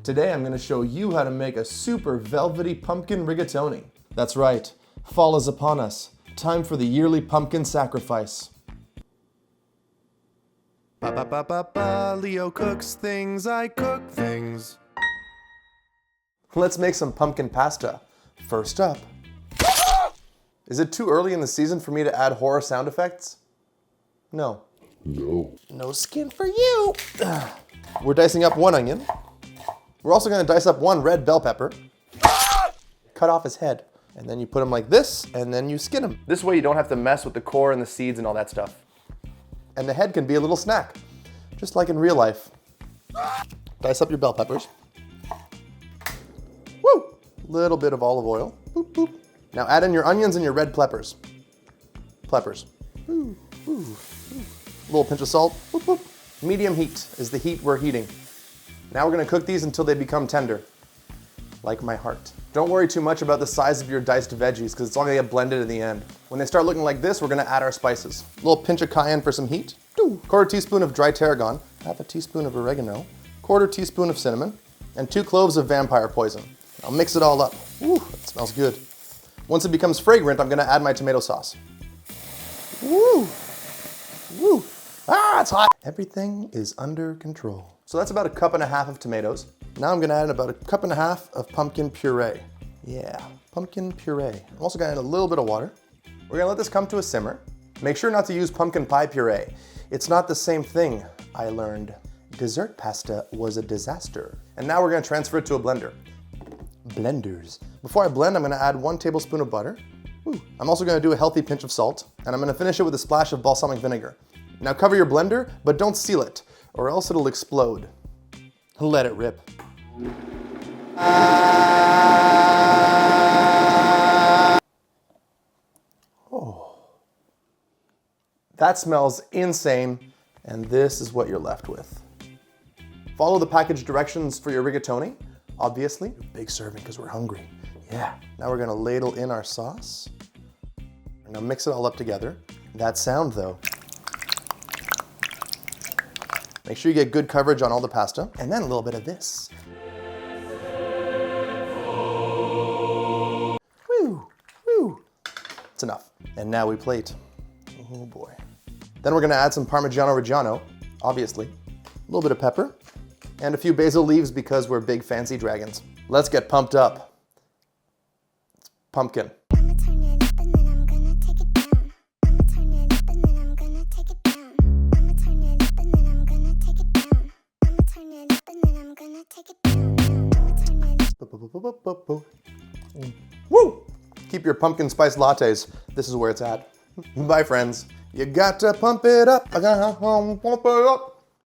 Today I'm going to show you how to make a super velvety pumpkin rigatoni. That's right, fall is upon us. Time for the yearly pumpkin sacrifice. Leo cooks things, I cook things. Let's make some pumpkin pasta. First up. Is it too early in the season for me to add horror sound effects? No. No skin for you. We're dicing up one onion. We're also going to dice up one red bell pepper. Cut off his head. And then you put him like this, and then you skin him. This way you don't have to mess with the core and the seeds and all that stuff. And the head can be a little snack, just like in real life. Dice up your bell peppers. Woo! Little bit of olive oil. Boop, boop. Now add in your onions and your red peppers. Ooh, ooh, ooh. Little pinch of salt. Boop, boop. Medium heat is the heat we're heating. Now we're gonna cook these until they become tender, like my heart. Don't worry too much about the size of your diced veggies because it's all gonna get blended in the end. When they start looking like this, we're gonna add our spices. A little pinch of cayenne for some heat. Quarter teaspoon of dry tarragon, half a teaspoon of oregano, quarter teaspoon of cinnamon, and 2 cloves of vampire poison. I'll mix it all up. Ooh, it smells good. Once it becomes fragrant, I'm gonna add my tomato sauce. Woo! Woo! Ah, it's hot! Everything is under control. So that's about 1.5 cups of tomatoes. Now I'm gonna add about 1.5 cups of pumpkin puree. Yeah, pumpkin puree. I'm also gonna add a little bit of water. We're gonna let this come to a simmer. Make sure not to use pumpkin pie puree. It's not the same thing, I learned. Dessert pasta was a disaster. And now we're gonna transfer it to a blender. Blenders. Before I blend, I'm gonna add 1 tablespoon of butter. Ooh. I'm also gonna do a healthy pinch of salt, and I'm gonna finish it with a splash of balsamic vinegar. Now cover your blender, but don't seal it, or else it'll explode. Let it rip. Oh. That smells insane, and this is what you're left with. Follow the package directions for your rigatoni, obviously. Big serving because we're hungry. Yeah. Now we're gonna ladle in our sauce. We're gonna mix it all up together. That sound though. Make sure you get good coverage on all the pasta, and then a little bit of this. Woo, woo. It's enough. And now we plate. Oh boy. Then we're gonna add some Parmesan Reggiano, obviously. A little bit of pepper, and a few basil leaves because we're big fancy dragons. Let's get pumped up. It's pumpkin. Woo! Keep your pumpkin spice lattes. This is where it's at. Bye, friends. You got to pump it up. I got to pump it up.